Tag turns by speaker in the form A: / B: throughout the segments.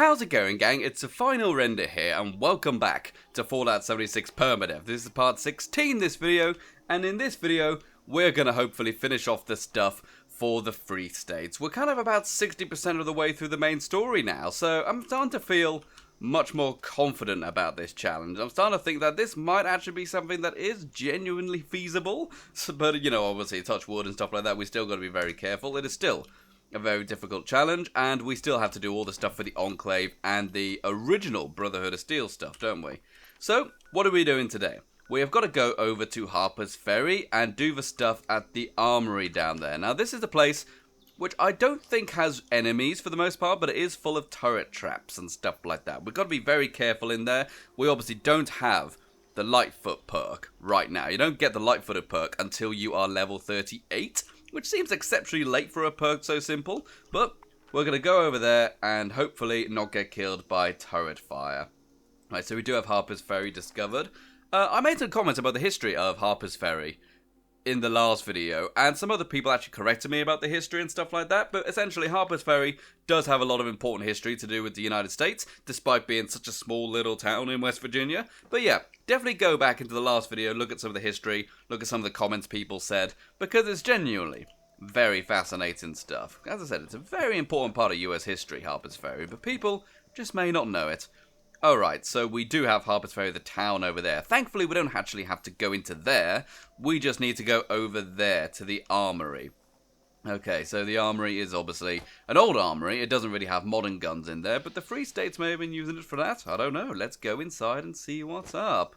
A: How's it going, gang? It's a final render here, and welcome back to Fallout 76 Permadeath. This is part 16 this video, and in this video, we're gonna hopefully finish off the stuff for the free states. We're kind of about 60% of the way through the main story now, so I'm starting to feel much more confident about this challenge. I'm starting to think that this might actually be something that is genuinely feasible, but, you know, obviously, touch wood and stuff like that, we still got to be very careful. It is still a very difficult challenge, and we still have to do all the stuff for the Enclave and the original Brotherhood of Steel stuff, don't we? So, what are we doing today? We have got to go over to Harper's Ferry and do the stuff at the Armory down there. Now, this is the place which I don't think has enemies for the most part, but it is full of turret traps and stuff like that. We've got to be very careful in there. We obviously don't have the Lightfoot perk right now. You don't get the Lightfooted perk until you are level 38, which seems exceptionally late for a perk so simple, but we're going to go over there and hopefully not get killed by turret fire. Right, so we do have Harper's Ferry discovered. I made some comments about the history of Harper's Ferry in the last video, and some other people actually corrected me about the history and stuff like that, but essentially Harper's Ferry does have a lot of important history to do with the United States, despite being such a small little town in West Virginia. But yeah, definitely go back into the last video, look at some of the history, look at some of the comments people said, because it's genuinely very fascinating stuff. As I said, it's a very important part of US history, Harper's Ferry, but people just may not know it. Alright, so we do have Harper's Ferry, the town over there. Thankfully, we don't actually have to go into there. We just need to go over there to the Armory. Okay, so the Armory is obviously an old armory. It doesn't really have modern guns in there, but the Free States may have been using it for that. I don't know. Let's go inside and see what's up.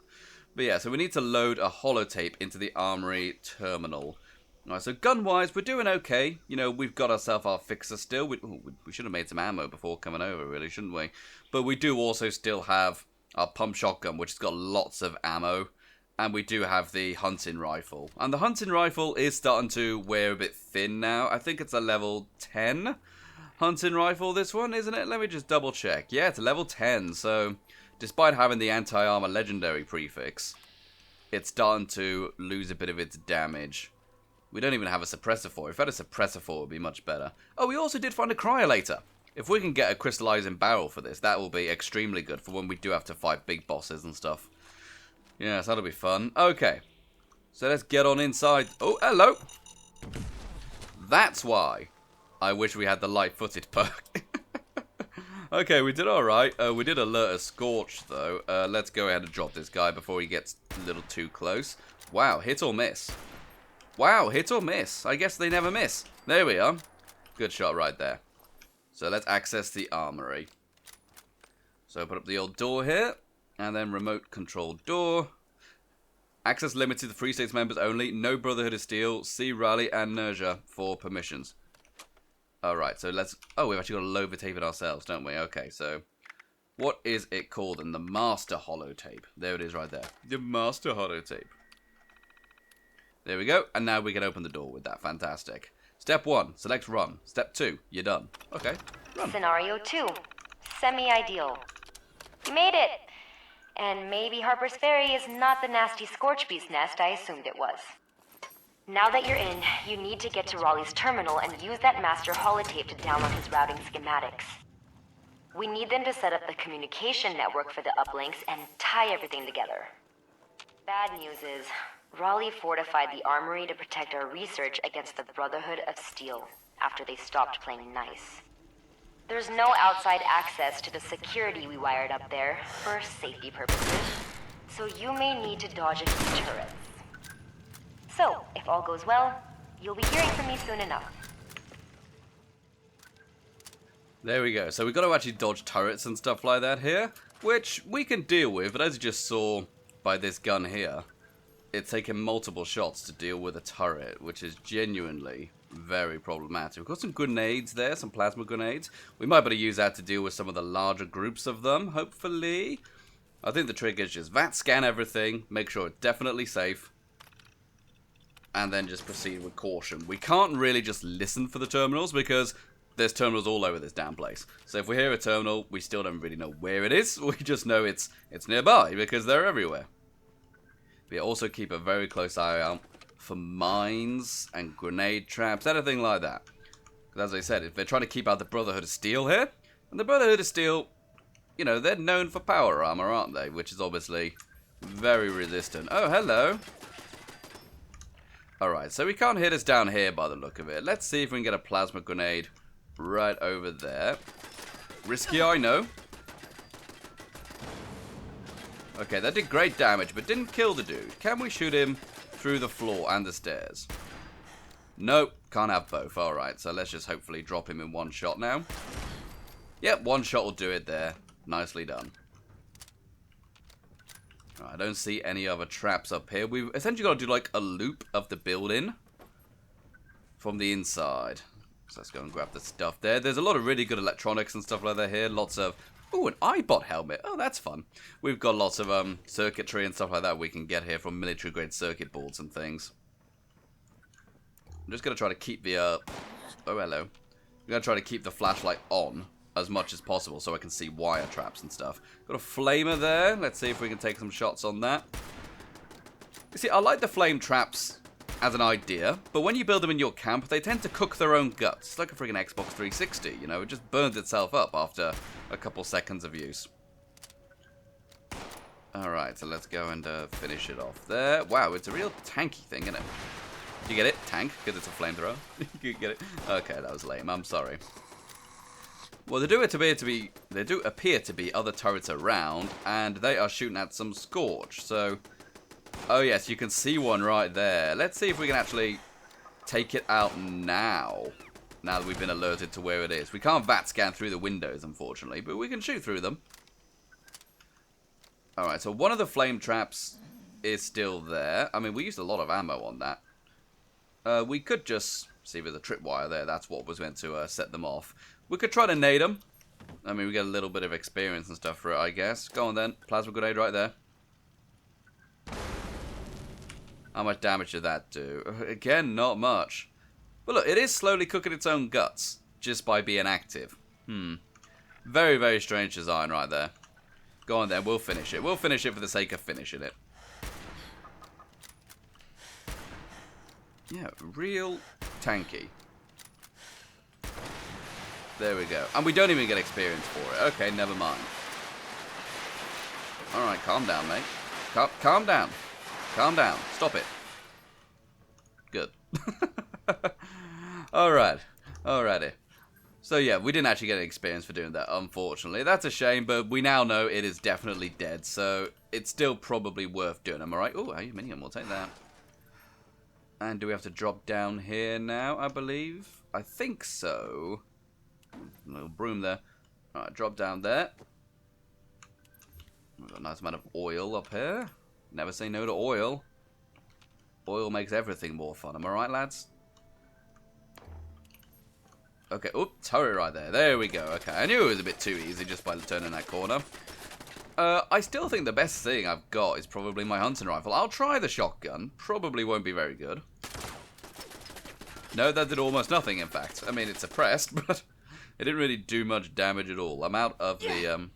A: But yeah, so we need to load a holotape into the Armory terminal. Alright, so gun-wise, we're doing okay. You know, we've got ourselves our fixer still. We should have made some ammo before coming over, really, shouldn't we? But we do also still have our pump shotgun, which has got lots of ammo. And we do have the hunting rifle. And the hunting rifle is starting to wear a bit thin now. I think it's a level 10 hunting rifle, this one, isn't it? Let me just double check. Yeah, it's a level 10, so despite having the anti-armor legendary prefix, it's starting to lose a bit of its damage. We don't even have a suppressor for it. If we had a suppressor for it, would be much better. Oh, we also did find a cryolator. If we can get a crystallizing barrel for this, that will be extremely good for when we do have to fight big bosses and stuff. Yes, that'll be fun. Okay, so let's get on inside. Oh, hello. That's why I wish we had the light-footed perk. Okay, we did alright. We did alert a Scorched, though. Let's go ahead and drop this guy before he gets a little too close. Wow, hit or miss. Wow, hit or miss. I guess they never miss. There we are. Good shot right there. So let's access the Armory. So open up the old door here. And then remote control door. Access limited to Free States members only. No Brotherhood of Steel. See Raleigh and Nerja for permissions. Alright, so let's... Oh, we've actually got to load the tape it ourselves, don't we? Okay, so... What is it called then? The Master Holotape. There it is right there. The Master Holotape. There we go, and now we can open the door with that. Fantastic. Step 1, select run. Step 2, you're done. Okay, run.
B: Scenario 2, semi-ideal. You made it! And maybe Harper's Ferry is not the nasty Scorchbeast nest I assumed it was. Now that you're in, you need to get to Raleigh's terminal and use that master holotape to download his routing schematics. We need them to set up the communication network for the uplinks and tie everything together. Bad news is, Raleigh fortified the Armory to protect our research against the Brotherhood of Steel after they stopped playing nice. There's no outside access to the security we wired up there for safety purposes, so you may need to dodge a few turrets. So, if all goes well, you'll be hearing from me soon enough.
A: There we go. So we've got to actually dodge turrets and stuff like that here, which we can deal with, but as you just saw by this gun here, it's taken multiple shots to deal with a turret, which is genuinely very problematic. We've got some grenades there, some plasma grenades. We might be able to use that to deal with some of the larger groups of them, hopefully. I think the trick is just VAT scan everything, make sure it's definitely safe, and then just proceed with caution. We can't really just listen for the terminals because there's terminals all over this damn place. So if we hear a terminal, we still don't really know where it is. We just know it's nearby because they're everywhere. But also keep a very close eye out for mines and grenade traps, anything like that. Because as I said, if they're trying to keep out the Brotherhood of Steel here, And the Brotherhood of Steel, you know, they're known for power armor, aren't they? Which is obviously very resistant. Oh, hello. Alright, so we can't hit us down here by the look of it. Let's see if we can get a plasma grenade right over there. Risky, I know. Okay, that did great damage, but didn't kill the dude. Can we shoot him through the floor and the stairs? Nope, can't have both. Alright, so let's just hopefully drop him in one shot now. Yep, one shot will do it there. Nicely done. I don't see any other traps up here. We've essentially got to do like a loop of the building from the inside. So let's go and grab the stuff there. There's a lot of really good electronics and stuff like that here. Lots of... Ooh, an iBot helmet. Oh, that's fun. We've got lots of circuitry and stuff like that we can get here from military-grade circuit boards and things. I'm just going to try to keep the... Oh, hello. I'm going to try to keep the flashlight on as much as possible so I can see wire traps and stuff. Got a flamer there. Let's see if we can take some shots on that. You see, I like the flame traps as an idea, but when you build them in your camp, they tend to cook their own guts. It's like a freaking Xbox 360, you know? It just burns itself up after a couple seconds of use. Alright, so let's go and finish it off there. Wow, it's a real tanky thing, isn't it? You get it? Tank? Because it's a flamethrower. You get it? Okay, that was lame. I'm sorry. Well, they do appear to be other turrets around, and they are shooting at some Scorch. So, oh yes, you can see one right there. Let's see if we can actually take it out now. Now that we've been alerted to where it is. We can't VAT scan through the windows, unfortunately, but we can shoot through them. Alright, so one of the flame traps is still there. I mean, we used a lot of ammo on that. We could just see with the tripwire there. That's what was meant to set them off. We could try to nade them. I mean, we get a little bit of experience and stuff for it, I guess. Go on then. Plasma grenade right there. How much damage did that do? Again, not much. But look, it is slowly cooking its own guts just by being active. Very, very strange design right there. Go on then, we'll finish it. We'll finish it for the sake of finishing it. Yeah, real tanky. There we go. And we don't even get experience for it. Okay, never mind. Alright, calm down, mate. Calm down. Calm down. Stop it. Good. Alright. Alrighty. So yeah, we didn't actually get any experience for doing that, unfortunately. That's a shame, but we now know it is definitely dead, so it's still probably worth doing. Am I right? Oh, aluminium, we'll take that. And do we have to drop down here now, I believe? I think so. A little broom there. Alright, drop down there. We've got a nice amount of oil up here. Never say no to oil. Oil makes everything more fun. Am I right, lads? Okay, oop, turret right there. There we go. Okay, I knew it was a bit too easy just by turning that corner. I still think the best thing I've got is probably my hunting rifle. I'll try the shotgun. Probably won't be very good. No, that did almost nothing, in fact. I mean, it's suppressed, but it didn't really do much damage at all. I'm out of the,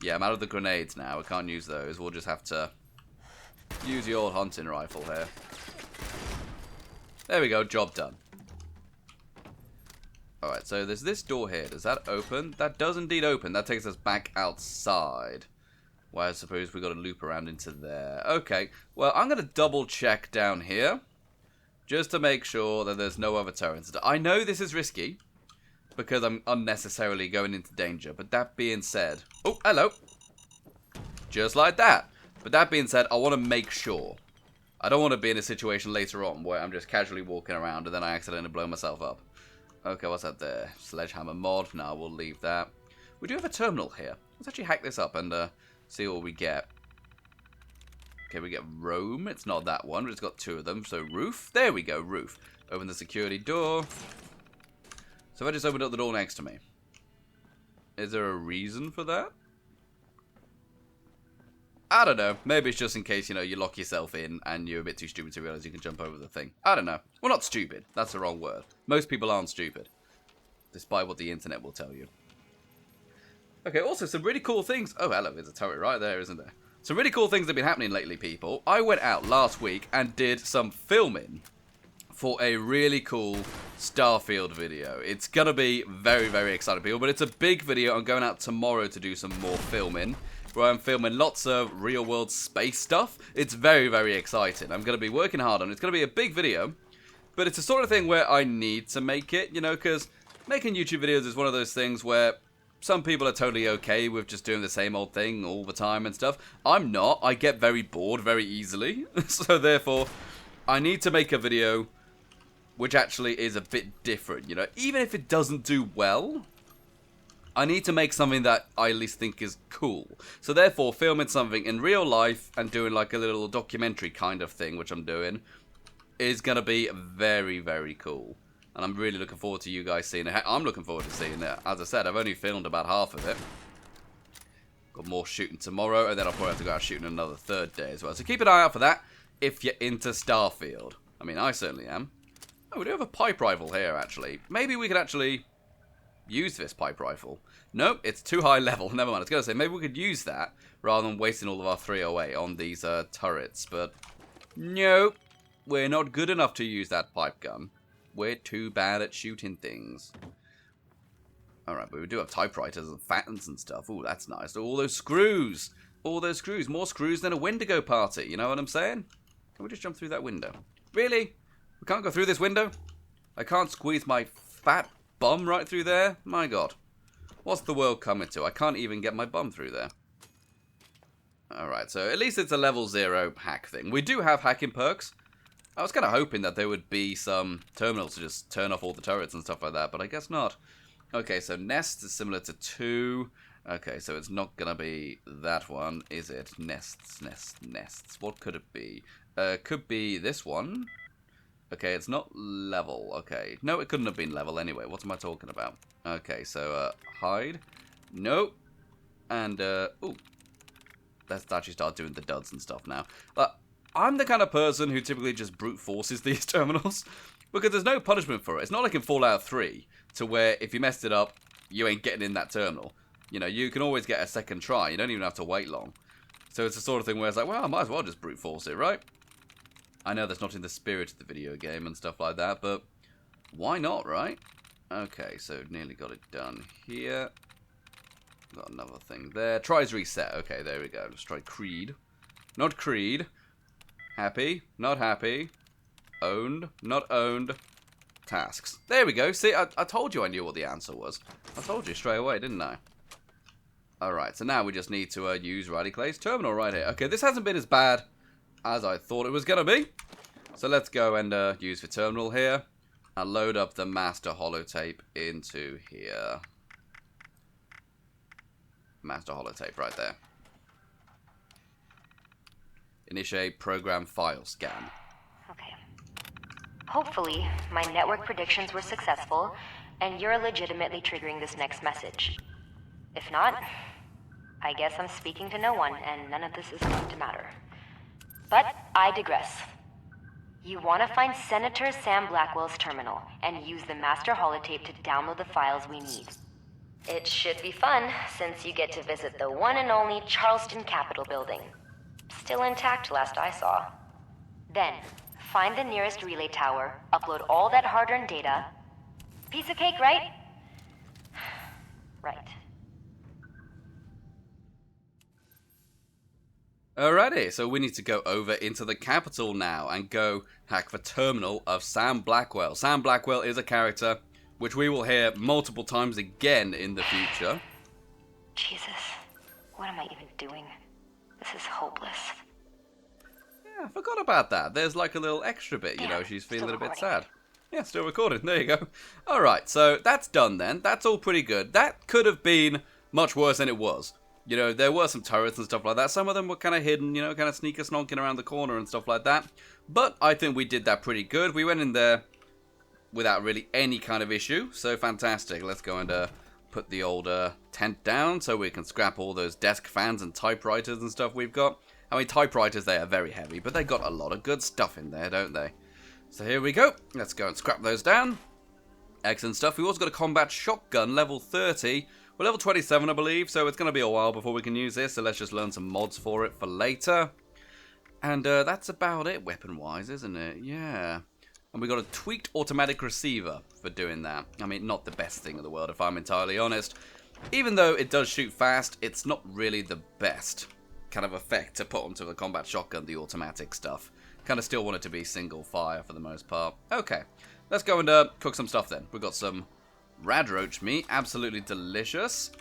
A: yeah, I'm out of the grenades now. I can't use those. We'll just have to use the old hunting rifle here. There we go, job done. Alright, so there's this door here. Does that open? That does indeed open. That takes us back outside. Well, I suppose we've got to loop around into there. Okay, well, I'm going to double check down here. Just to make sure that there's no other turrets. I know this is risky, because I'm unnecessarily going into danger. But that being said... Oh, hello. Just like that. But that being said, I want to make sure. I don't want to be in a situation later on where I'm just casually walking around and then I accidentally blow myself up. Okay, what's that there? Sledgehammer mod. No, we'll leave that. We do have a terminal here. Let's actually hack this up and see what we get. Okay, we get roam. It's not that one, but it's got two of them. So roof. There we go, roof. Open the security door. So if I just opened up the door next to me. Is there a reason for that? I don't know. Maybe it's just in case, you know, you lock yourself in and you're a bit too stupid to realize you can jump over the thing. I don't know. Well, not stupid. That's the wrong word. Most people aren't stupid. Despite what the internet will tell you. Okay, also some really cool things. Oh, hello. There's a turret right there, isn't there? Some really cool things have been happening lately, people. I went out last week and did some filming for a really cool Starfield video. It's going to be very, very exciting, people, but it's a big video. I'm going out tomorrow to do some more filming, where I'm filming lots of real-world space stuff. It's very, very exciting. I'm going to be working hard on it. It's going to be a big video, but it's the sort of thing where I need to make it, you know, because making YouTube videos is one of those things where some people are totally okay with just doing the same old thing all the time and stuff. I'm not. I get very bored very easily. So therefore, I need to make a video which actually is a bit different, you know. Even if it doesn't do well, I need to make something that I at least think is cool. So therefore, filming something in real life and doing like a little documentary kind of thing, which I'm doing, is going to be very, very cool. And I'm really looking forward to you guys seeing it. I'm looking forward to seeing it. As I said, I've only filmed about half of it. Got more shooting tomorrow, and then I'll probably have to go out shooting another third day as well. So keep an eye out for that if you're into Starfield. I mean, I certainly am. Oh, we do have a pipe rifle here, actually. Maybe we could actually use this pipe rifle. Nope, it's too high level. Never mind. I was going to say, maybe we could use that rather than wasting all of our 308 on these turrets. But nope, we're not good enough to use that pipe gun. We're too bad at shooting things. Alright, but we do have typewriters and fans and stuff. Ooh, that's nice. All those screws. All those screws. More screws than a Wendigo party. You know what I'm saying? Can we just jump through that window? Really? We can't go through this window? I can't squeeze my fat bum right through there? My god. What's the world coming to? I can't even get my bum through there. Alright, so at least it's a level 0 hack thing. We do have hacking perks. I was kind of hoping that there would be some terminals to just turn off all the turrets and stuff like that, but I guess not. Okay, so nests is similar to 2. Okay, so it's not going to be that one, is it? Nests, nests, nests. What could it be? Could be this one. Okay, it's not level. Okay. No, it couldn't have been level anyway. What am I talking about? Okay, so, hide. Nope. And, ooh. Let's actually start doing the duds and stuff now. I'm the kind of person who typically just brute forces these terminals, because there's no punishment for it. It's not like in Fallout 3, to where if you messed it up, you ain't getting in that terminal. You know, you can always get a second try. You don't even have to wait long. So it's the sort of thing where it's like, well, I might as well just brute force it, right? I know that's not in the spirit of the video game and stuff like that, but why not, right? Okay, so nearly got it done here. Got another thing there. Tries reset. Okay, there we go. Let's try Creed. Not Creed. Happy, not happy. Owned, not owned. Tasks. There we go. See, I told you I knew what the answer was. I told you straight away, didn't I? Alright, so now we just need to use Riley Clay's terminal right here. Okay, this hasn't been as bad as I thought it was going to be. So let's go and use the terminal here. And load up the master holotape into here. Master holotape right there. Initiate program file scan.
B: Okay. Hopefully, my network predictions were successful, and you're legitimately triggering this next message. If not, I guess I'm speaking to no one, and none of this is going to matter. But I digress. You want to find Senator Sam Blackwell's terminal, and use the master holotape to download the files we need. It should be fun, since you get to visit the one and only Charleston Capitol building. Still intact last I saw. Then, find the nearest relay tower, upload all that hard-earned data. Piece of cake, right? Right.
A: Alrighty, so we need to go over into the Capitol now and go hack the terminal of Sam Blackwell. Sam Blackwell is a character which we will hear multiple times again in the future.
B: Jesus, what am I even doing? This is hopeless.
A: Yeah, I forgot about that. There's like a little extra bit, you know, she's feeling a bit sad. Yeah, still recording. There you go. Alright, so that's done then. That's all pretty good. That could have been much worse than it was. You know, there were some turrets and stuff like that. Some of them were kind of hidden, you know, kind of sneaker-snonking around the corner and stuff like that. But I think we did that pretty good. We went in there without really any kind of issue. So fantastic. Let's go and put the old tent down so we can scrap all those desk fans and typewriters and stuff we've got. I mean, typewriters, they are very heavy, but they got a lot of good stuff in there, don't they? So here we go. Let's go and scrap those down. Excellent stuff. We've also got a combat shotgun, level 30. We're level 27, I believe, so it's going to be a while before we can use this, so let's just learn some mods for it for later. And that's about it, weapon-wise, isn't it? Yeah. And we got a tweaked automatic receiver for doing that. I mean, not the best thing in the world, if I'm entirely honest. Even though it does shoot fast, it's not really the best kind of effect to put onto the combat shotgun, the automatic stuff. Kind of still want it to be single fire for the most part. Okay, let's go and cook some stuff then. We've got some radroach meat, absolutely delicious.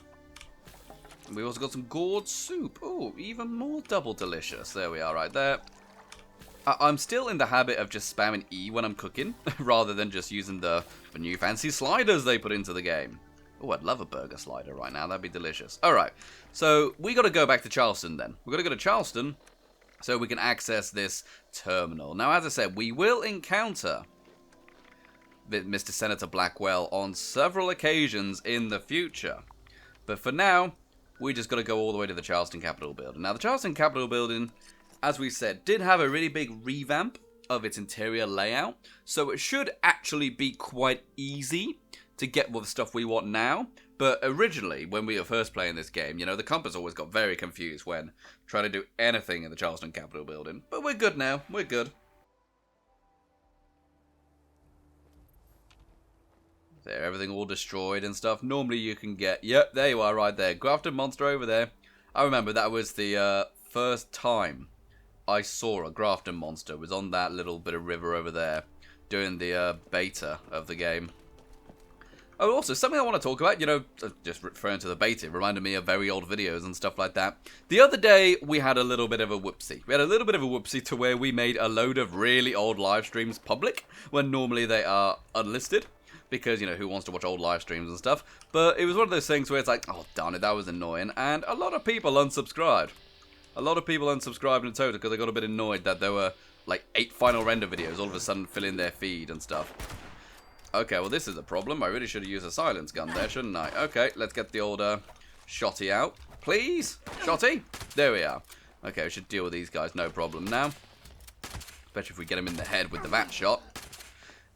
A: And we also got some gourd soup. Oh, even more double delicious. There we are right there. I'm still in the habit of just spamming E when I'm cooking, rather than just using the new fancy sliders they put into the game. Oh, I'd love a burger slider right now. That'd be delicious. Alright, so we got to go back to Charleston then. We've got to go to Charleston so we can access this terminal. Now, as I said, we will encounter Mr. Senator Blackwell on several occasions in the future. But for now, we just got to go all the way to the Charleston Capitol Building. Now, the Charleston Capitol Building, as we said, did have a really big revamp of its interior layout. So it should actually be quite easy to get all the stuff we want now. But originally, when we were first playing this game, you know, the compass always got very confused when trying to do anything in the Charleston Capitol Building. But we're good now. We're good. There, everything all destroyed and stuff. Normally you can get... Yep, there you are right there. Grafted monster over there. I remember that was the first time I saw a Grafton monster. It was on that little bit of river over there doing the beta of the game. Oh, also, something I want to talk about, you know, just referring to the beta, it reminded me of very old videos and stuff like that. The other day, we had a little bit of a whoopsie. We had a little bit of a whoopsie to where we made a load of really old live streams public, when normally they are unlisted. Because, you know, who wants to watch old live streams and stuff? But it was one of those things where it's like, oh, darn it, that was annoying. And a lot of people unsubscribed. A lot of people unsubscribed in total because they got a bit annoyed that there were, like, 8 final render videos all of a sudden filling their feed and stuff. Okay, well, this is a problem. I really should have used a silence gun there, shouldn't I? Okay, let's get the old shotty out. Please? Shotty? There we are. Okay, we should deal with these guys, no problem now. Especially if we get them in the head with the VAT shot.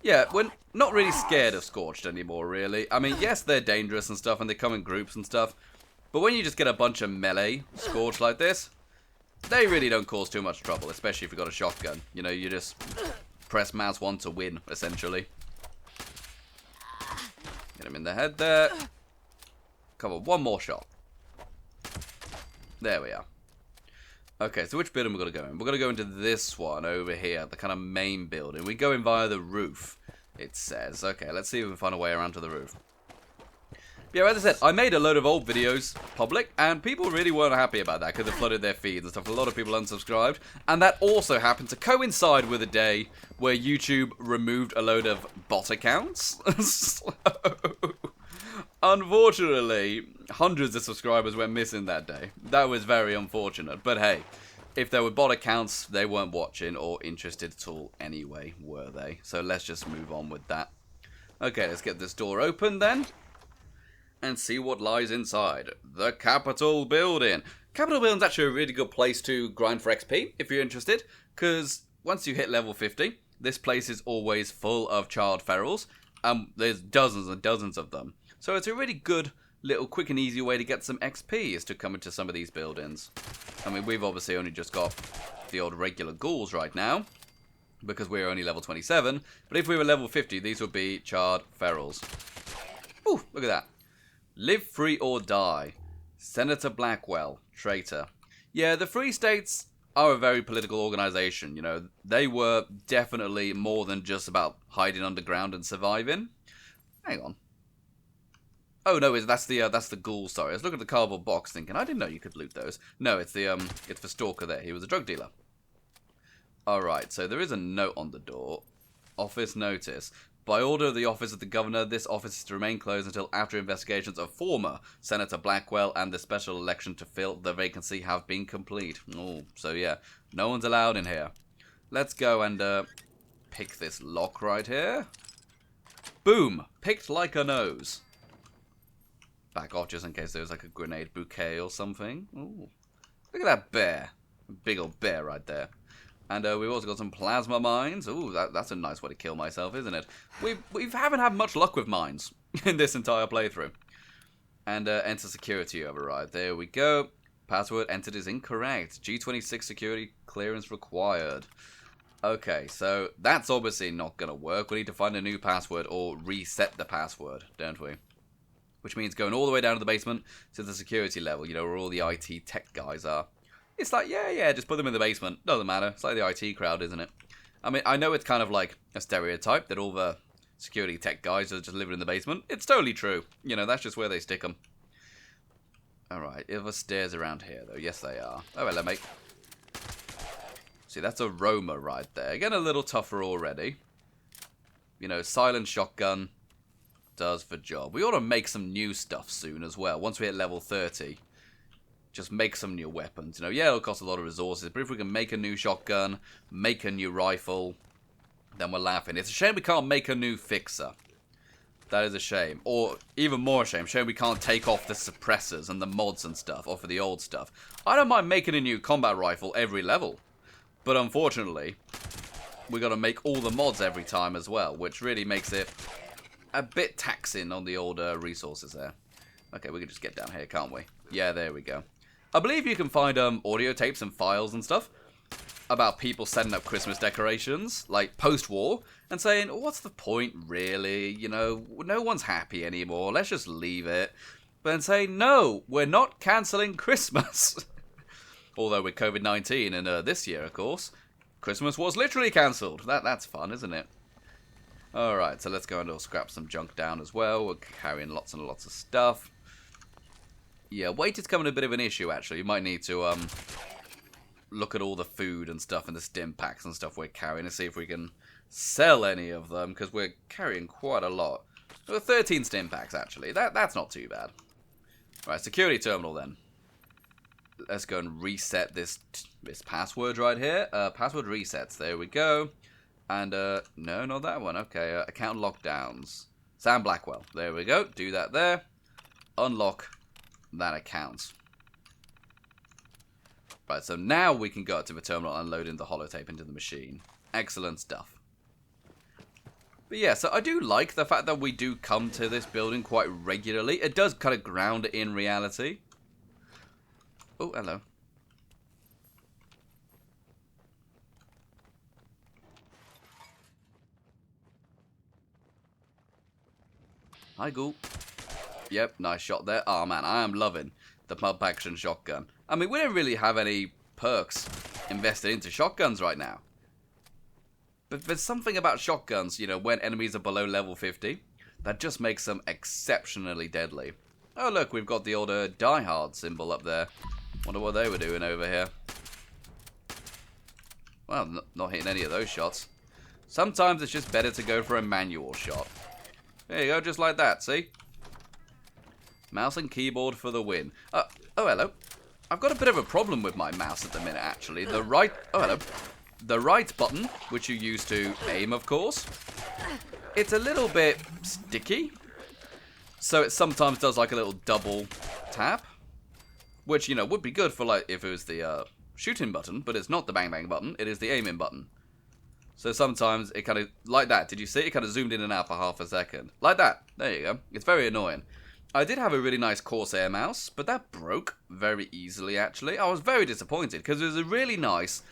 A: Yeah, we're not really scared of Scorched anymore, really. I mean, yes, they're dangerous and stuff, and they come in groups and stuff. But when you just get a bunch of melee Scorched like this, they really don't cause too much trouble, especially if you've got a shotgun. You know, you just press mouse 1 to win, essentially. Get him in the head there. Come on, one more shot. There we are. Okay, so which building we're going to go in? We're going to go into this one over here, the kind of main building. We go in via the roof, it says. Okay, let's see if we can find a way around to the roof. Yeah, as I said, I made a load of old videos public, and people really weren't happy about that because it flooded their feeds and stuff. A lot of people unsubscribed, and that also happened to coincide with a day where YouTube removed a load of bot accounts. So, unfortunately, hundreds of subscribers went missing that day. That was very unfortunate, but hey, if there were bot accounts, they weren't watching or interested at all anyway, were they? So let's just move on with that. Okay, let's get this door open then. And see what lies inside. The Capitol Building. Capitol Building's actually a really good place to grind for XP, if you're interested. Because once you hit level 50, this place is always full of charred ferals. There's dozens and dozens of them. So it's a really good little quick and easy way to get some XP is to come into some of these buildings. I mean, we've obviously only just got the old regular ghouls right now. Because we're only level 27. But if we were level 50, these would be charred ferals. Ooh, look at that. Live free or die. Senator Blackwell, traitor. Yeah, the Free States are a very political organization, you know. They were definitely more than just about hiding underground and surviving. Hang on. Oh no, that's the ghoul, sorry. I was looking at the cardboard box thinking, I didn't know you could loot those. No, it's for Stalker there. He was a drug dealer. Alright, so there is a note on the door. Office notice. By order of the office of the governor, this office is to remain closed until after investigations of former Senator Blackwell and the special election to fill the vacancy have been complete. Oh, so yeah, no one's allowed in here. Let's go and pick this lock right here. Boom! Picked like a nose. Back off just in case there was like a grenade bouquet or something. Ooh. Look at that bear. Big old bear right there. And we've also got some plasma mines. Ooh, that's a nice way to kill myself, isn't it? We haven't had much luck with mines in this entire playthrough. And enter security override. There we go. Password entered is incorrect. G26 security clearance required. Okay, so that's obviously not going to work. We need to find a new password or reset the password, don't we? Which means going all the way down to the basement to the security level, you know, where all the IT tech guys are. It's like, yeah, just put them in the basement. Doesn't matter. It's like the IT crowd, isn't it? I mean, I know it's kind of like a stereotype that all the security tech guys are just living in the basement. It's totally true. You know, that's just where they stick them. Alright, are the stairs around here, though? Yes, they are. Oh, hello, mate. See, that's a Roma right there. Getting a little tougher already. You know, silent shotgun does the job. We ought to make some new stuff soon as well. Once we hit level 30, just make some new weapons. You know, yeah, it'll cost a lot of resources, but if we can make a new shotgun, make a new rifle, then we're laughing. It's a shame we can't make a new fixer. That is a shame. Or, even more shame we can't take off the suppressors and the mods and stuff off of the old stuff. I don't mind making a new combat rifle every level. But unfortunately, we got to make all the mods every time as well, which really makes it a bit taxing on the old resources there. Okay, we can just get down here, can't we? Yeah, there we go. I believe you can find audio tapes and files and stuff about people setting up Christmas decorations, like post-war, and saying, oh, what's the point, really? You know, no one's happy anymore. Let's just leave it. But then say, no, we're not cancelling Christmas. Although with COVID-19 and this year, of course, Christmas was literally cancelled. That's fun, isn't it? Alright, so let's go and scrap some junk down as well. We're carrying lots and lots of stuff. Yeah, weight is becoming a bit of an issue, actually. You might need to look at all the food and stuff and the stim packs and stuff we're carrying and see if we can sell any of them, because we're carrying quite a lot. Well, 13 stim packs, actually. That's not too bad. Right, security terminal then. Let's go and reset this password right here. Password resets. There we go. And, no, not that one. Okay, account lockdowns. Sam Blackwell. There we go. Do that there. Unlock that account. Right, so now we can go up to the terminal and load in the holotape into the machine. Excellent stuff. But yeah, so I do like the fact that we do come to this building quite regularly. It does kind of ground it in reality. Oh, hello. Hi, Ghoul. Yep, nice shot there. Oh, man, I am loving the pump action shotgun. I mean, we don't really have any perks invested into shotguns right now. But there's something about shotguns, you know, when enemies are below level 50, that just makes them exceptionally deadly. Oh, look, we've got the old Die Hard symbol up there. Wonder what they were doing over here. Well, not hitting any of those shots. Sometimes it's just better to go for a manual shot. There you go, just like that, see? Mouse and keyboard for the win. Oh, hello. I've got a bit of a problem with my mouse at the minute, actually. The right button, which you use to aim, of course, it's a little bit sticky. So it sometimes does like a little double tap. Which, you know, would be good for, like, if it was the shooting button, but it's not the bang bang button, it is the aiming button. So sometimes it kind of, like that, did you see? It kind of zoomed in and out for half a second. Like that. There you go. It's very annoying. I did have a really nice Corsair mouse, but that broke very easily, actually. I was very disappointed, because it was a really nice,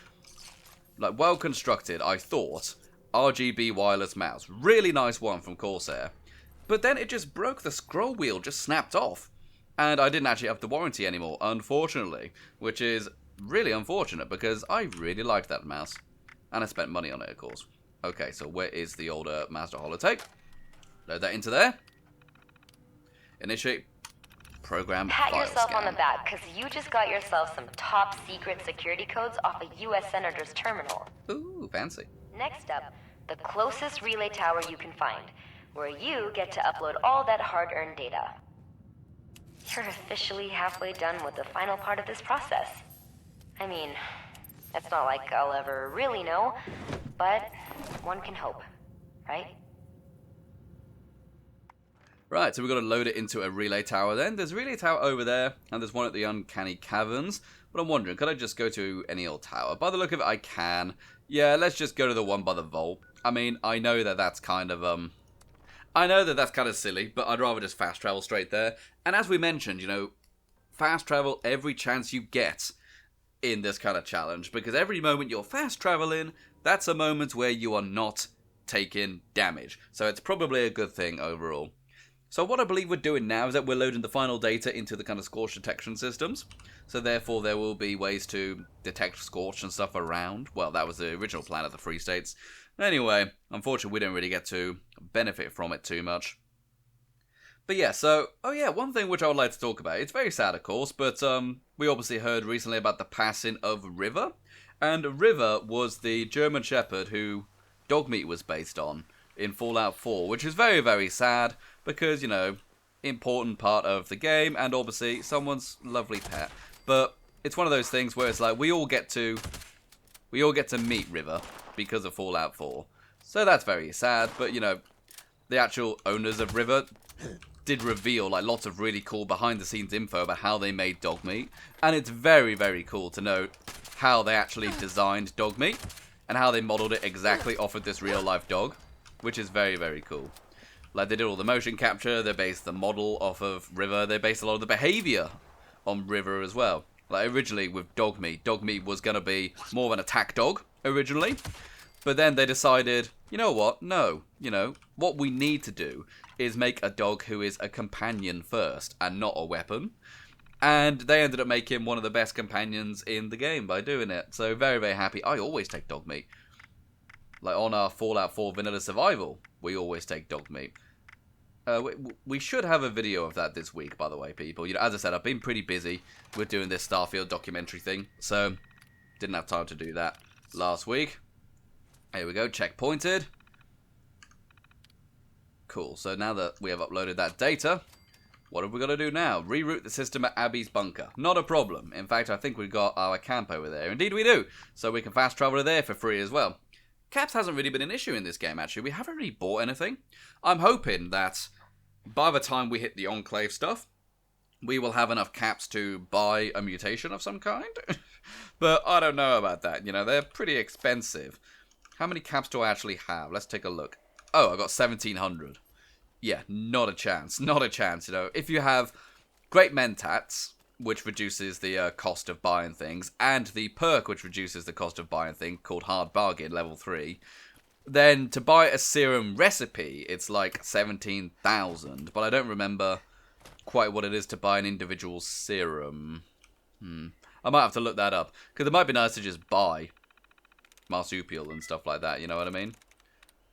A: like, well-constructed, I thought, RGB wireless mouse. Really nice one from Corsair. But then it just broke. The scroll wheel just snapped off. And I didn't actually have the warranty anymore, unfortunately. Which is really unfortunate, because I really liked that mouse. And I spent money on it, of course. Okay, so where is the older Master Holotape? Load that into there. Initiate program
B: Pat
A: file
B: yourself
A: scan.
B: on the back, because you just got yourself some top secret security codes off a U.S. Senator's terminal.
A: Ooh, fancy.
B: Next up, the closest relay tower you can find, where you get to upload all that hard-earned data. You're officially halfway done with the final part of this process. I mean, it's not like I'll ever really know, but one can hope, right?
A: Right, so we've got to load it into a relay tower then. There's a relay tower over there, and there's one at the Uncanny Caverns. But I'm wondering, could I just go to any old tower? By the look of it, I can. Yeah, let's just go to the one by the vault. I mean, I know that that's kind of, silly, but I'd rather just fast travel straight there. And as we mentioned, you know, fast travel every chance you get in this kind of challenge, because every moment you're fast traveling, that's a moment where you are not taking damage. So it's probably a good thing overall. So what I believe we're doing now is that we're loading the final data into the kind of Scorch detection systems. So therefore there will be ways to detect Scorch and stuff around. Well, that was the original plan of the Free States. Anyway, unfortunately we don't really get to benefit from it too much. But yeah, so, one thing which I would like to talk about. It's very sad, of course, but we obviously heard recently about the passing of River. And River was the German Shepherd who Dogmeat was based on in Fallout 4, which is very, very sad because, you know, important part of the game and obviously someone's lovely pet. But it's one of those things where it's like we all get to meet River because of Fallout 4. So that's very sad, but you know, the actual owners of River did reveal like lots of really cool behind the scenes info about how they made Dogmeat, and it's very, very cool to know how they actually designed Dogmeat and how they modeled it exactly off of this real life dog, which is very, very cool. Like, they did all the motion capture, they based the model off of River, they based a lot of the behavior on River as well. Like, originally with Dogmeat was going to be more of an attack dog, originally. But then they decided, you know what, no. You know, what we need to do is make a dog who is a companion first, and not a weapon. And they ended up making one of the best companions in the game by doing it. So very, very happy. I always take Dogmeat. Like, on our Fallout 4 Vanilla Survival, we always take Dogmeat. We should have a video of that this week, by the way, people. You know, as I said, I've been pretty busy with doing this Starfield documentary thing, so didn't have time to do that last week. Here we go, checkpointed. Cool, so now that we have uploaded that data, what have we got to do now? Reroute the system at Abby's bunker. Not a problem. In fact, I think we've got our camp over there. Indeed we do, so we can fast travel to there for free as well. Caps hasn't really been an issue in this game, actually. We haven't really bought anything. I'm hoping that by the time we hit the Enclave stuff, we will have enough caps to buy a mutation of some kind. But I don't know about that. You know, they're pretty expensive. How many caps do I actually have? Let's take a look. Oh, I got 1,700. Yeah, not a chance. Not a chance, you know. If you have Great Mentats, which reduces the cost of buying things, and the perk which reduces the cost of buying things, called Hard Bargain, level 3, then to buy a serum recipe, it's like 17,000, but I don't remember quite what it is to buy an individual serum. I might have to look that up, because it might be nice to just buy marsupial and stuff like that, you know what I mean?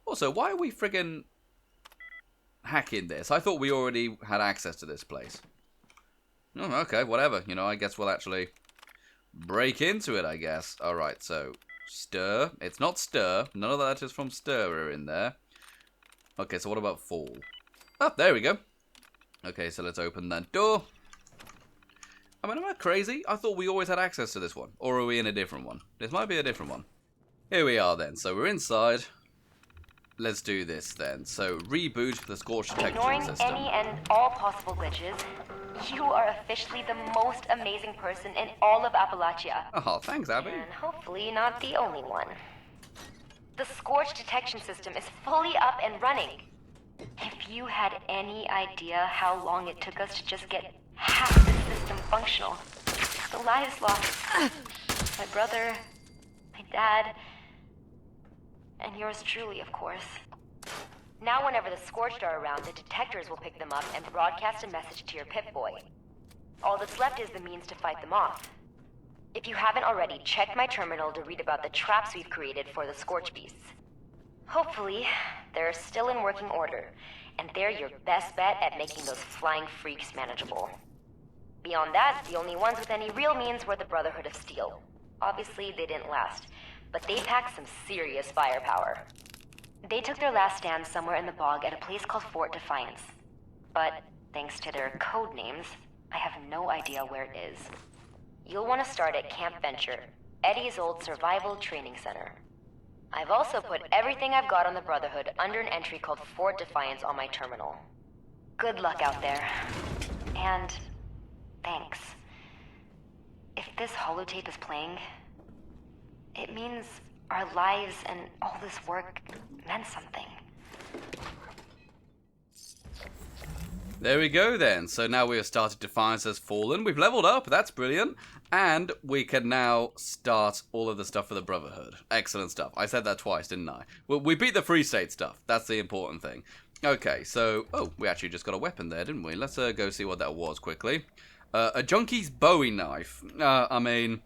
A: Also, why are we friggin' hacking this? I thought we already had access to this place. Oh, okay, whatever. You know, I guess we'll actually break into it, I guess. Alright, so stir. It's not stir. None of the letters from stir are in there. Okay, so what about fall? Oh, there we go. Okay, so let's open that door. I mean, am I crazy? I thought we always had access to this one. Or are we in a different one? This might be a different one. Here we are then. So we're inside. Let's do this then. So reboot the Scorched detection
B: Ignoring
A: system.
B: any and all possible glitches, you are officially the most amazing person in all of Appalachia.
A: Oh, thanks, Abby.
B: And hopefully not the only one. The Scorched detection system is fully up and running. If you had any idea how long it took us to just get half the system functional, the lives lost, my brother, my dad, and yours truly, of course. Now whenever the Scorched are around, the detectors will pick them up and broadcast a message to your Pip-Boy. All that's left is the means to fight them off. If you haven't already, check my terminal to read about the traps we've created for the Scorch beasts. Hopefully, they're still in working order, and they're your best bet at making those flying freaks manageable. Beyond that, the only ones with any real means were the Brotherhood of Steel. Obviously, they didn't last, but they packed some serious firepower. They took their last stand somewhere in the bog at a place called Fort Defiance. But, thanks to their code names, I have no idea where it is. You'll want to start at Camp Venture, Eddie's old survival training center. I've also put everything I've got on the Brotherhood under an entry called Fort Defiance on my terminal. Good luck out there. And thanks. If this holotape is playing, it means our lives and all this work meant something.
A: There we go then. So now we have started Defiance has fallen. We've leveled up. That's brilliant. And we can now start all of the stuff for the Brotherhood. Excellent stuff. I said that twice, didn't I? Well, we beat the Free State stuff. That's the important thing. Okay, so... Oh, we actually just got a weapon there, didn't we? Let's go see what that was quickly. A Junkie's Bowie knife. I mean...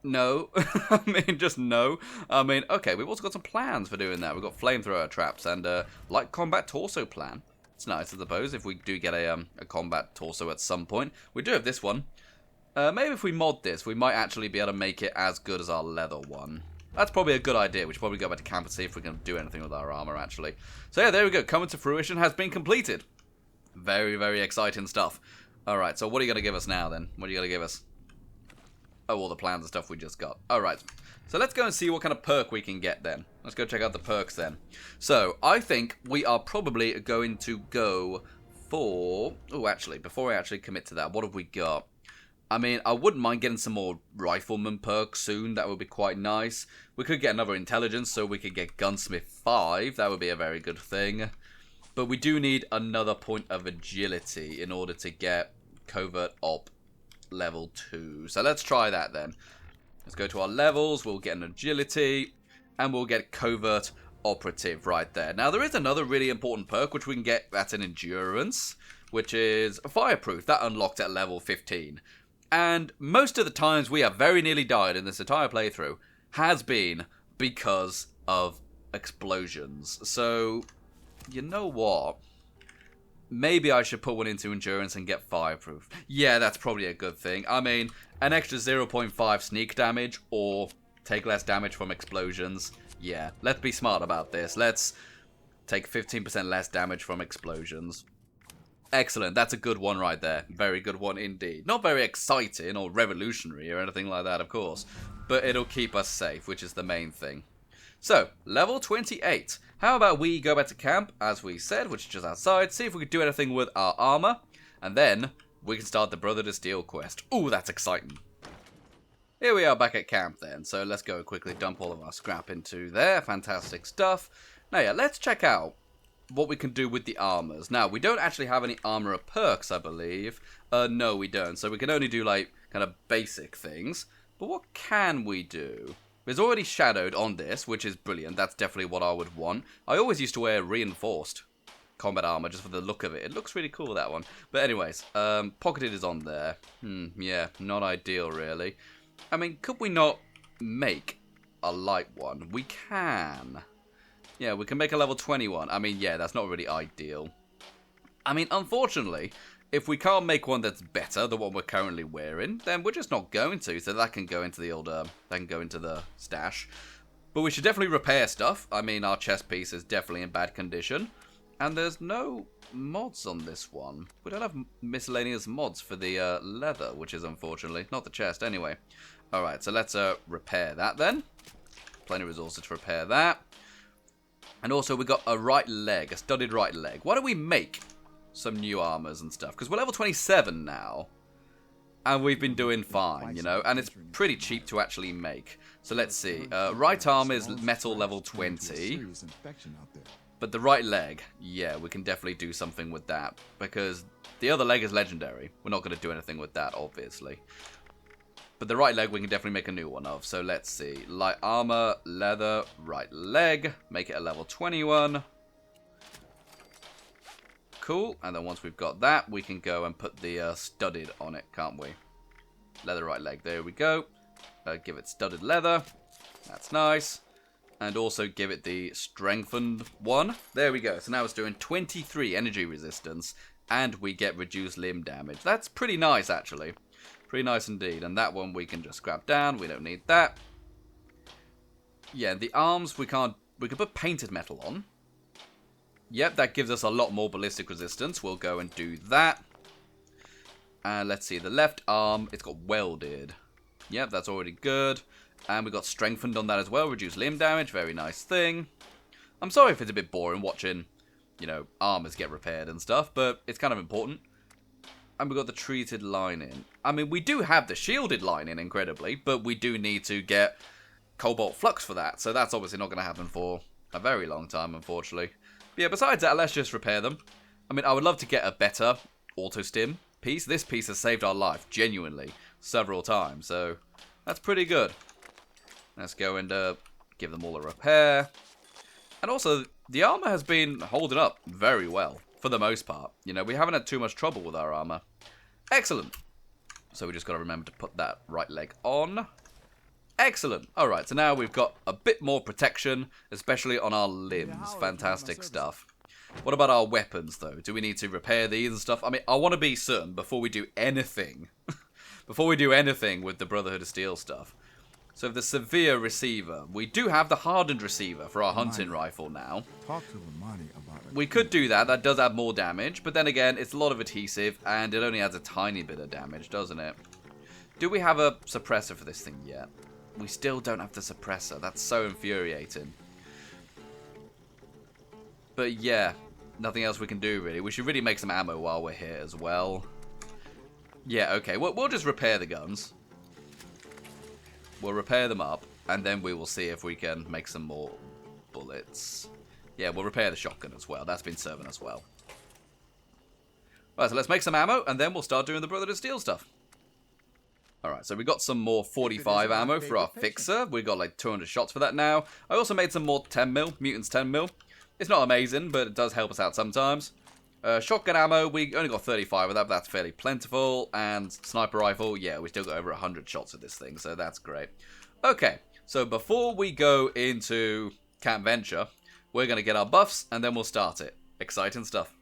A: No. I mean, just no. I mean, okay, we've also got some plans for doing that. We've got flamethrower traps and light combat torso plan. It's nice, I suppose, if we do get a combat torso at some point. We do have this one. Maybe if we mod this, we might actually be able to make it as good as our leather one. That's probably a good idea. We should probably go back to camp and see if we can do anything with our armor, actually. So yeah, there we go. Coming to fruition has been completed. Very, very exciting stuff. Alright, so what are you going to give us now, then? What are you going to give us? Oh, all the plans and stuff we just got. Alright, so let's go and see what kind of perk we can get then. Let's go check out the perks then. So, I think we are probably going to go for... Oh, actually, before I actually commit to that, what have we got? I mean, I wouldn't mind getting some more rifleman perks soon. That would be quite nice. We could get another intelligence, so we could get Gunsmith 5. That would be a very good thing. But we do need another point of agility in order to get Covert Op level 2. So let's try that then. Let's go to our levels. We'll get an agility. And we'll get Covert Operative right there. Now, there is another really important perk which we can get. That's an endurance, which is fireproof. That unlocked at level 15. And most of the times we have very nearly died in this entire playthrough has been because of explosions. So, you know what? Maybe I should put one into endurance and get fireproof. Yeah, that's probably a good thing. I mean, an extra 0.5 sneak damage or take less damage from explosions. Yeah, let's be smart about this. Let's take 15% less damage from explosions. Excellent, that's a good one right there. Very good one indeed. Not very exciting or revolutionary or anything like that, of course. But it'll keep us safe, which is the main thing. So, level 28. How about we go back to camp, as we said, which is just outside, see if we can do anything with our armor, and then we can start the Brother to Steel quest. Ooh, that's exciting. Here we are back at camp then, so let's go quickly dump all of our scrap into there. Fantastic stuff. Now yeah, let's check out what we can do with the armors. Now, we don't actually have any armorer perks, I believe. No, we don't. So we can only do, like, kind of basic things. But what can we do? There's already shadowed on this, which is brilliant. That's definitely what I would want. I always used to wear reinforced combat armor just for the look of it. It looks really cool, that one. But anyways, pocketed is on there. Yeah, not ideal, really. I mean, could we not make a light one? We can. Yeah, we can make a level 21. I mean, yeah, that's not really ideal. I mean, unfortunately, if we can't make one that's better than what we're currently wearing, then we're just not going to. So that can go into the old, that can go into the stash. But we should definitely repair stuff. I mean, our chest piece is definitely in bad condition. And there's no mods on this one. We don't have miscellaneous mods for the leather, which is unfortunately not the chest anyway. Alright, so let's repair that then. Plenty of resources to repair that. And also we got a right leg, a studded right leg. Why don't we make some new armors and stuff? Because we're level 27 now. And we've been doing fine, you know. And it's pretty cheap to actually make. So let's see. Right arm is metal level 20. But the right leg, yeah, we can definitely do something with that. Because the other leg is legendary. We're not going to do anything with that, obviously. But the right leg we can definitely make a new one of. So let's see. Light armor, leather, right leg. Make it a level 21. Cool. And then once we've got that, we can go and put the studded on it, can't we? Leather right leg. There we go. Give it studded leather. That's nice. And also give it the strengthened one. There we go. So now it's doing 23 energy resistance. And we get reduced limb damage. That's pretty nice, actually. Pretty nice indeed. And that one we can just scrap down. We don't need that. Yeah, the arms we can't... We can put painted metal on. Yep, that gives us a lot more ballistic resistance. We'll go and do that. And let's see. The left arm, it's got welded. Yep, that's already good. And we got strengthened on that as well. Reduced limb damage. Very nice thing. I'm sorry if it's a bit boring watching, you know, armors get repaired and stuff. But it's kind of important. And we got the treated lining. I mean, we do have the shielded lining, incredibly. But we do need to get cobalt flux for that. So that's obviously not going to happen for a very long time, unfortunately. But yeah, besides that, let's just repair them. I mean, I would love to get a better auto-stim piece. This piece has saved our life, genuinely, several times. So, that's pretty good. Let's go and give them all a repair. And also, the armor has been holding up very well, for the most part. You know, we haven't had too much trouble with our armor. Excellent. So we just got to remember to put that right leg on. Excellent. Alright, so now we've got a bit more protection, especially on our limbs. Fantastic stuff. What about our weapons, though? Do we need to repair these and stuff? I mean, I want to be certain before we do anything. Before we do anything with the Brotherhood of Steel stuff. So the severe receiver. We do have the hardened receiver for our hunting rifle now. We could do that. That does add more damage. But then again, it's a lot of adhesive, and it only adds a tiny bit of damage, doesn't it? Do we have a suppressor for this thing yet? We still don't have the suppressor. That's so infuriating. But yeah, nothing else we can do, really. We should really make some ammo while we're here as well. Yeah, okay. We'll just repair the guns. We'll repair them up, and then we will see if we can make some more bullets. Yeah, we'll repair the shotgun as well. That's been serving us well. Alright, so let's make some ammo, and then we'll start doing the Brotherhood of Steel stuff. Alright, so we got some more 45 ammo for our fixer. We got like 200 shots for that now. I also made some more 10mm, Mutants 10mm. It's not amazing, but it does help us out sometimes. Shotgun ammo, we only got 35 of that, but that's fairly plentiful. And sniper rifle, yeah, we still got over 100 shots of this thing, so that's great. Okay, so before we go into Camp Venture, we're going to get our buffs, and then we'll start it. Exciting stuff.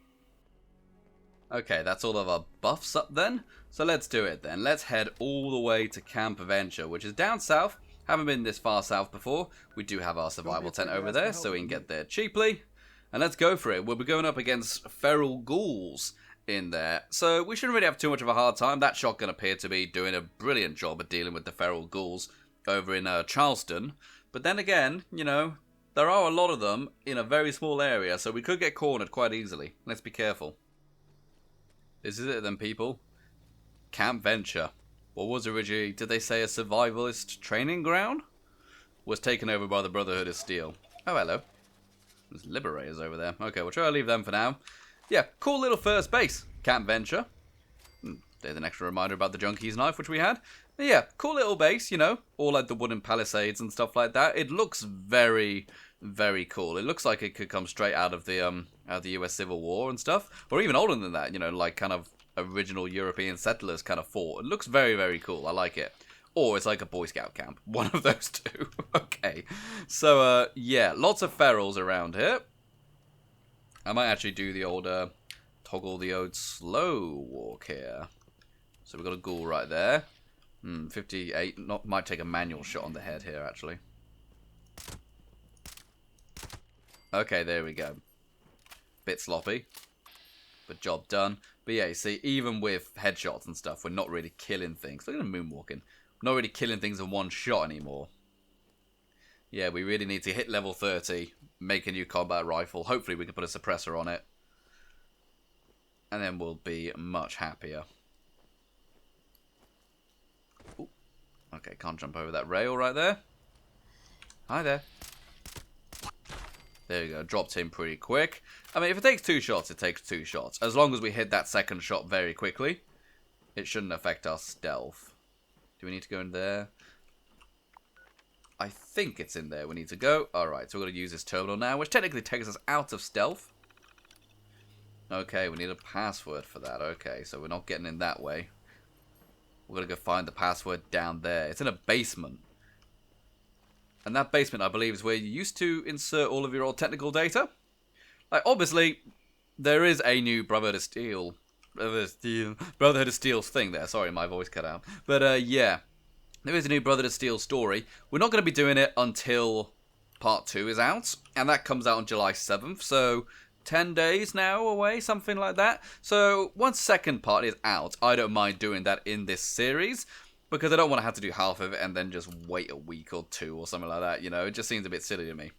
A: Okay, that's all of our buffs up then. So let's do it then. Let's head all the way to Camp Venture, which is down south. Haven't been this far south before. We do have our survival tent over there, so we can get there cheaply. And let's go for it. We'll be going up against feral ghouls in there. So we shouldn't really have too much of a hard time. That shotgun appeared to be doing a brilliant job of dealing with the feral ghouls over in Charleston. But then again, you know, there are a lot of them in a very small area, so we could get cornered quite easily. Let's be careful. This is it then, people. Camp Venture. What was originally, did they say, a survivalist training ground? Was taken over by the Brotherhood of Steel. Oh, hello. There's Liberators over there. Okay, we'll try to leave them for now. Yeah, cool little first base. Camp Venture. There's an extra reminder about the Junkie's knife, which we had. But yeah, cool little base, you know. All like the wooden palisades and stuff like that. It looks very, very cool. It looks like it could come straight out of the US Civil War and stuff. Or even older than that, you know, like kind of original European settlers kind of fort. It looks very, very cool. I like it. Or it's like a Boy Scout camp. One of those two. Okay. So, yeah, lots of ferals around here. I might actually do the old, toggle the old slow walk here. So we've got a ghoul right there. 58. Might take a manual shot on the head here, actually. Okay, there we go. Bit sloppy. But job done. But yeah, you see, even with headshots and stuff, we're not really killing things. Look at him moonwalking. Not really killing things in one shot anymore. Yeah, we really need to hit level 30, make a new combat rifle. Hopefully we can put a suppressor on it. And then we'll be much happier. Ooh. Okay, can't jump over that rail right there. Hi there. There you go, dropped in pretty quick. I mean, if it takes 2 shots, it takes 2 shots. As long as we hit that second shot very quickly, it shouldn't affect our stealth. Do we need to go in there? I think it's in there we need to go. Alright, so we're going to use this terminal now, which technically takes us out of stealth. Okay, we need a password for that. Okay, so we're not getting in that way. We're going to go find the password down there. It's in a basement. And that basement, I believe, is where you used to insert all of your old technical data. Like, obviously, there is a new Brotherhood of Steel thing there. Sorry, my voice cut out. But, yeah. There is a new Brotherhood of Steel story. We're not going to be doing it until Part 2 is out. And that comes out on July 7th. So, 10 days now away, something like that. So, once second part is out, I don't mind doing that in this series. Because I don't want to have to do half of it and then just wait a week or 2 or something like that. You know, it just seems a bit silly to me.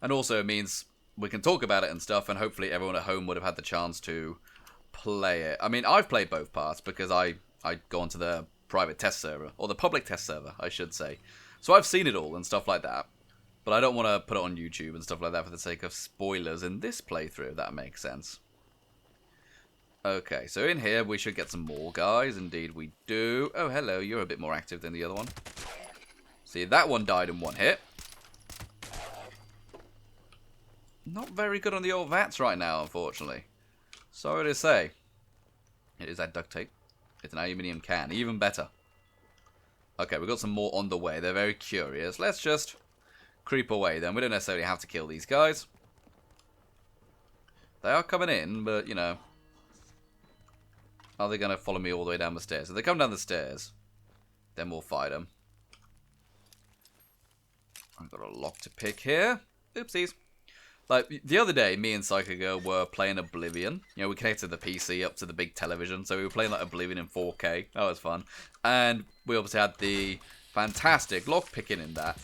A: And also, it means we can talk about it and stuff. And hopefully everyone at home would have had the chance to play it. I mean, I've played both parts because I go onto the private test server, or the public test server, I should say. So I've seen it all and stuff like that. But I don't want to put it on YouTube and stuff like that for the sake of spoilers in this playthrough, if that makes sense. Okay, so in here we should get some more guys. Indeed we do. Oh, hello, you're a bit more active than the other one. See, that one died in one hit. Not very good on the old VATS right now, unfortunately. Sorry to say. It is that duct tape. It's an aluminium can. Even better. Okay, we've got some more on the way. They're very curious. Let's just creep away then. We don't necessarily have to kill these guys. They are coming in, but, you know. Are they going to follow me all the way down the stairs? If they come down the stairs, then we'll fight them. I've got a lock to pick here. Oopsies. Like, the other day, me and PsykerGirl were playing Oblivion. You know, we connected the PC up to the big television, so we were playing, like, Oblivion in 4K. That was fun. And we obviously had the fantastic lockpicking in that.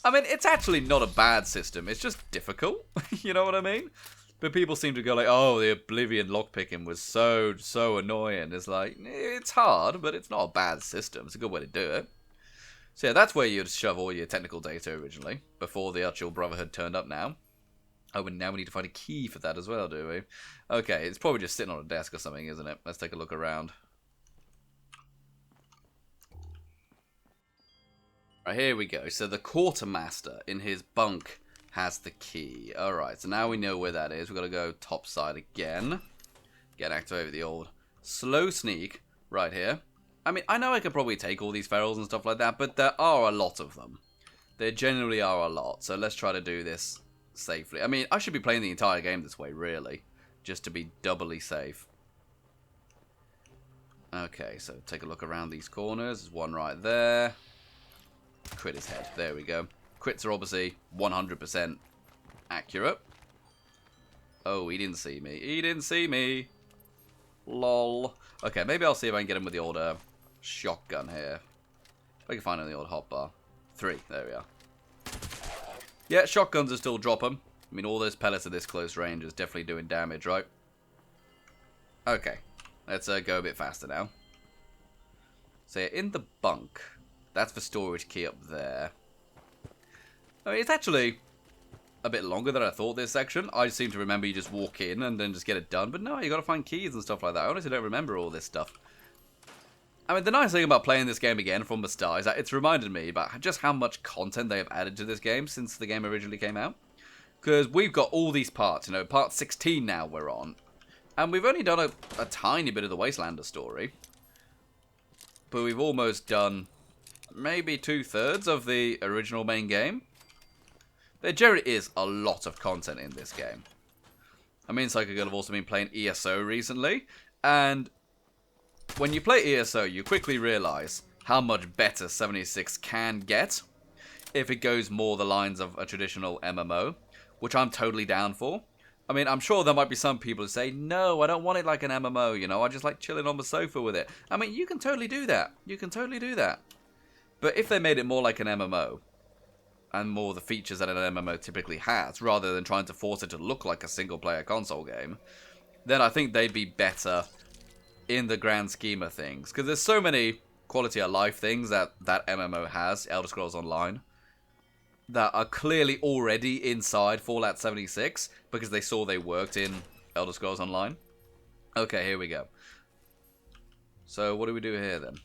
A: I mean, it's actually not a bad system. It's just difficult. You know what I mean? But people seem to go like, oh, the Oblivion lockpicking was so annoying. It's like, it's hard, but it's not a bad system. It's a good way to do it. So yeah, that's where you'd shove all your technical data originally, before the actual Brotherhood turned up now. Oh, and now we need to find a key for that as well, do we? Okay, it's probably just sitting on a desk or something, isn't it? Let's take a look around. Right, here we go. So the quartermaster in his bunk has the key. Alright, so now we know where that is. We've got to go top side again. Get activate the old slow sneak right here. I mean, I know I could probably take all these ferals and stuff like that, but there are a lot of them. There generally are a lot, so let's try to do this safely. I mean, I should be playing the entire game this way, really, just to be doubly safe. Okay, so take a look around these corners. There's one right there. Crit his head. There we go. Crits are obviously 100% accurate. Oh, he didn't see me. He didn't see me. Lol. Okay, maybe I'll see if I can get him with the old shotgun here. If I can find it on the old hotbar. 3. There we are. Yeah, shotguns are still dropping. I mean, all those pellets at this close range is definitely doing damage, right? Okay. Let's go a bit faster now. So yeah, in the bunk. That's the storage key up there. I mean, it's actually a bit longer than I thought, this section. I seem to remember you just walk in and then just get it done. But no, you got to find keys and stuff like that. I honestly don't remember all this stuff. I mean, the nice thing about playing this game again from the start is that it's reminded me about just how much content they have added to this game since the game originally came out. Because we've got all these parts, you know, part 16 now we're on. And we've only done a tiny bit of the Wastelanders story. But we've almost done maybe 2/3 of the original main game. There generally is a lot of content in this game. I mean, PsykerGirl have also been playing ESO recently, and when you play ESO, you quickly realise how much better 76 can get if it goes more the lines of a traditional MMO, which I'm totally down for. I mean, I'm sure there might be some people who say, no, I don't want it like an MMO, you know, I just like chilling on the sofa with it. I mean, you can totally do that. You can totally do that. But if they made it more like an MMO, and more the features that an MMO typically has, rather than trying to force it to look like a single-player console game, then I think they'd be better in the grand scheme of things. Because there's so many quality of life things that MMO has, Elder Scrolls Online, that are clearly already inside Fallout 76, because they saw they worked in Elder Scrolls Online. Okay, here we go. So, what do we do here, then?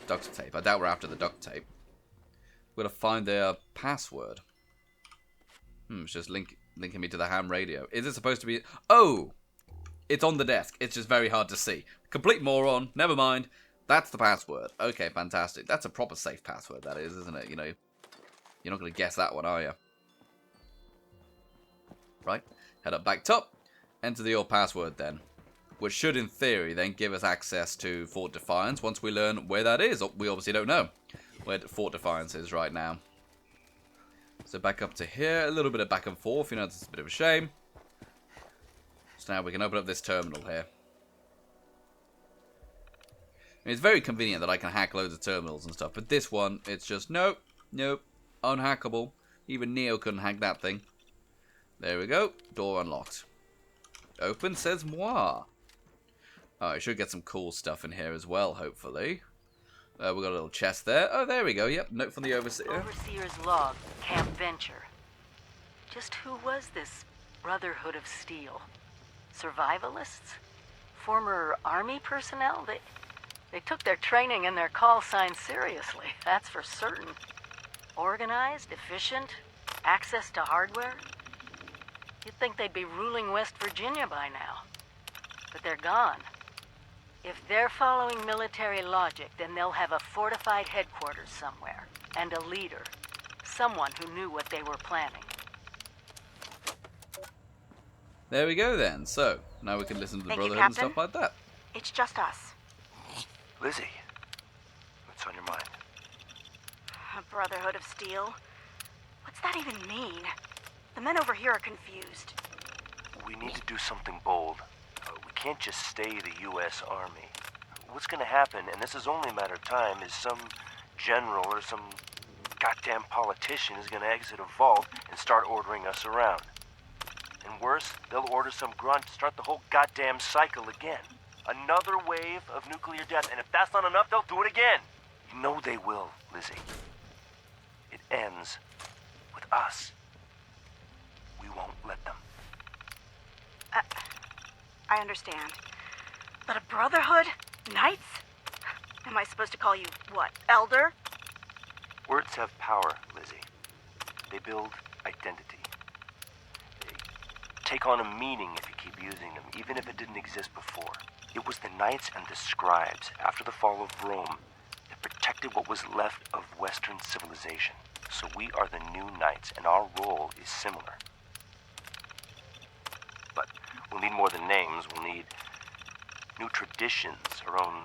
A: Duct tape. I doubt we're after the duct tape. We're going to find their password. It's just linking me to the ham radio. Is it supposed to be... Oh! It's on the desk. It's just very hard to see. Complete moron. Never mind. That's the password. Okay, fantastic. That's a proper safe password, that is, isn't it? You know, you're not going to guess that one, are you? Right. Head up back top. Enter the old password, then. Which should, in theory, then give us access to Fort Defiance once we learn where that is. We obviously don't know where Fort Defiance is right now. So back up to here. A little bit of back and forth. You know, it's a bit of a shame. So now we can open up this terminal here. I mean, it's very convenient that I can hack loads of terminals and stuff. But this one, it's just, nope, unhackable. Even Neo couldn't hack that thing. There we go. Door unlocked. Open, says moi. Oh, I should get some cool stuff in here as well, hopefully. We've got a little chest there. Oh, there we go. Yep, note from the Overseer.
C: Overseer's log, Camp Venture. Just who was this Brotherhood of Steel? Survivalists? Former Army personnel? They took their training and their call signs seriously, that's for certain. Organized, efficient, access to hardware. You'd think they'd be ruling West Virginia by now. But they're gone. If they're following military logic, then they'll have a fortified headquarters somewhere. And a leader. Someone who knew what they were planning.
A: There we go then. So, now we can listen to the
D: Thank you,
A: Brotherhood and
D: Captain.
A: stuff like that.
D: It's just us.
E: Lizzie, what's on your mind?
D: A Brotherhood of Steel? What's that even mean? The men over here are confused.
E: We need to do something bold. We can't just stay the U.S. Army. What's gonna happen, and this is only a matter of time, is some general or some goddamn politician is gonna exit a vault and start ordering us around. And worse, they'll order some grunt to start the whole goddamn cycle again. Another wave of nuclear death, and if that's not enough, they'll do it again. You know they will, Lizzie. It ends with us. We won't let them.
D: I understand. But a Brotherhood? Knights? Am I supposed to call you, what, Elder?
E: Words have power, Lizzie. They build identity. They take on a meaning if you keep using them, even if it didn't exist before. It was the Knights and the Scribes, after the fall of Rome, that protected what was left of Western civilization. So we are the new Knights, and our role is similar. But we'll need more than names. We'll need new traditions, our own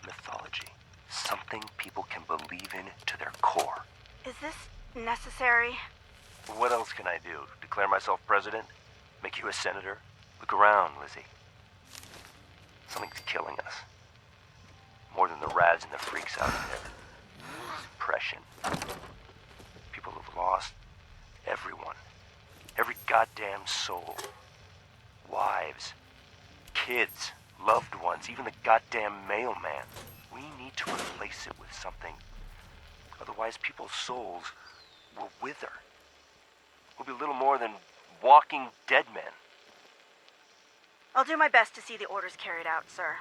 E: mythology. Something people can believe in to their core.
D: Is this necessary?
E: What else can I do? Declare myself president? Make you a senator? Look around, Lizzie. Something's killing us. More than the rads and the freaks out there. Suppression. People have lost everyone. Every goddamn soul. Wives. Kids. Loved ones. Even the goddamn mailman. We need to replace it with something. Otherwise, people's souls will wither. We'll be little more than walking dead men.
D: I'll do my best to see the orders carried out, sir.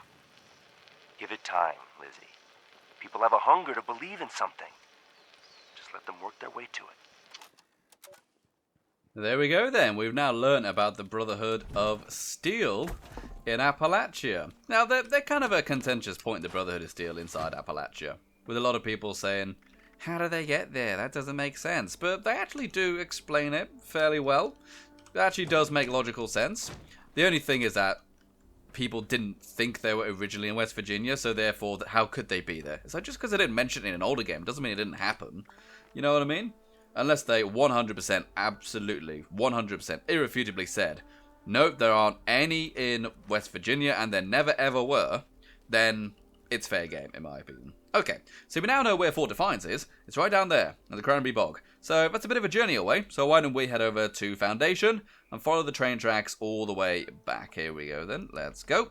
E: Give it time, Lizzie. People have a hunger to believe in something. Just let them work their way to it.
A: There we go then. We've now learned about the Brotherhood of Steel in Appalachia. Now, they're kind of a contentious point, the Brotherhood of Steel inside Appalachia. With a lot of people saying, how do they get there? That doesn't make sense. But they actually do explain it fairly well. It actually does make logical sense. The only thing is that people didn't think they were originally in West Virginia, so therefore, how could they be there? So just because they didn't mention it in an older game doesn't mean it didn't happen. You know what I mean? Unless they 100%, absolutely, 100%, irrefutably said, nope, there aren't any in West Virginia, and there never ever were, then it's fair game, in my opinion. Okay, so we now know where Fort Defiance is. It's right down there, in the Cranberry Bog. So that's a bit of a journey away, so why don't we head over to Foundation and follow the train tracks all the way back. Here we go then, let's go.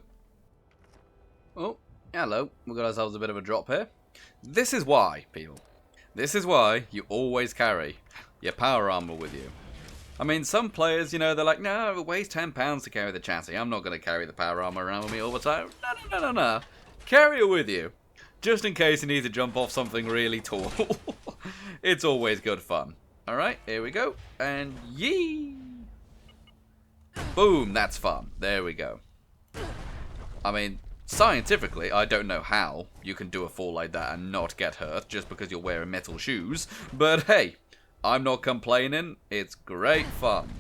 A: Oh, hello, we got ourselves a bit of a drop here. This is why, people. This is why you always carry your power armor with you. I mean, some players, you know, they're like, no, it weighs 10 pounds to carry the chassis. I'm not going to carry the power armor around with me all the time. No. Carry it with you. Just in case you need to jump off something really tall. It's always good fun. Alright, here we go. And yee! Boom, that's fun. There we go. I mean, scientifically, I don't know how you can do a fall like that and not get hurt just because you're wearing metal shoes. But hey, I'm not complaining. It's great fun.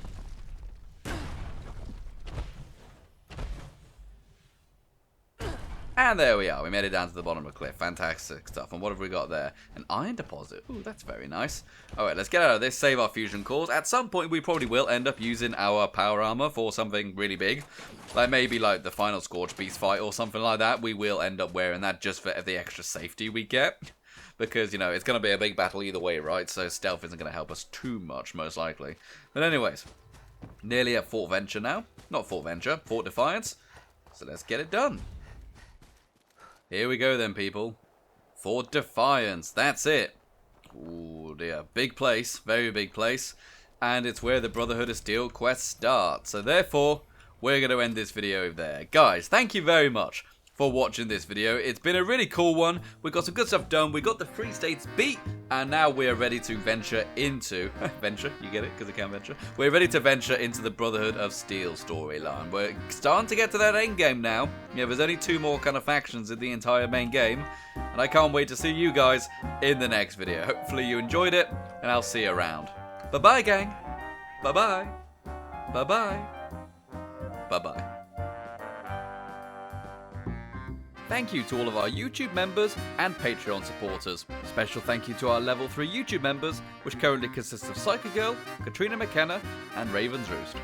A: And there we are. We made it down to the bottom of the cliff. Fantastic stuff. And what have we got there? An iron deposit. Ooh, that's very nice. Alright, let's get out of this. Save our fusion cores. At some point, we probably will end up using our power armor for something really big. Like maybe like the final Scorched Beast fight or something like that. We will end up wearing that just for the extra safety we get. Because, you know, it's going to be a big battle either way, right? So stealth isn't going to help us too much, most likely. But anyways, nearly at Fort Venture now. Not Fort Venture, Fort Defiance. So let's get it done. Here we go then, people. Fort Defiance, that's it. Ooh dear, big place, very big place. and it's where the Brotherhood of Steel quest starts. So therefore, we're going to end this video there. Guys, thank you very much for watching this video. It's been a really cool one. We got some good stuff done. We got the Free States beat, and now we're ready to venture into venture. You get it? Because I can't venture. We're ready to venture into the Brotherhood of Steel storyline. We're starting to get to that end game now. Yeah, there's only 2 more kind of factions in the entire main game, and I can't wait to see you guys in the next video. Hopefully you enjoyed it, and I'll see you around. Bye bye, gang. Bye bye. Bye bye. Bye bye. Thank you to all of our YouTube members and Patreon supporters. Special thank you to our level 3 YouTube members, which currently consists of PsykerGirl, Katrina McKenna, and Raven's Roost.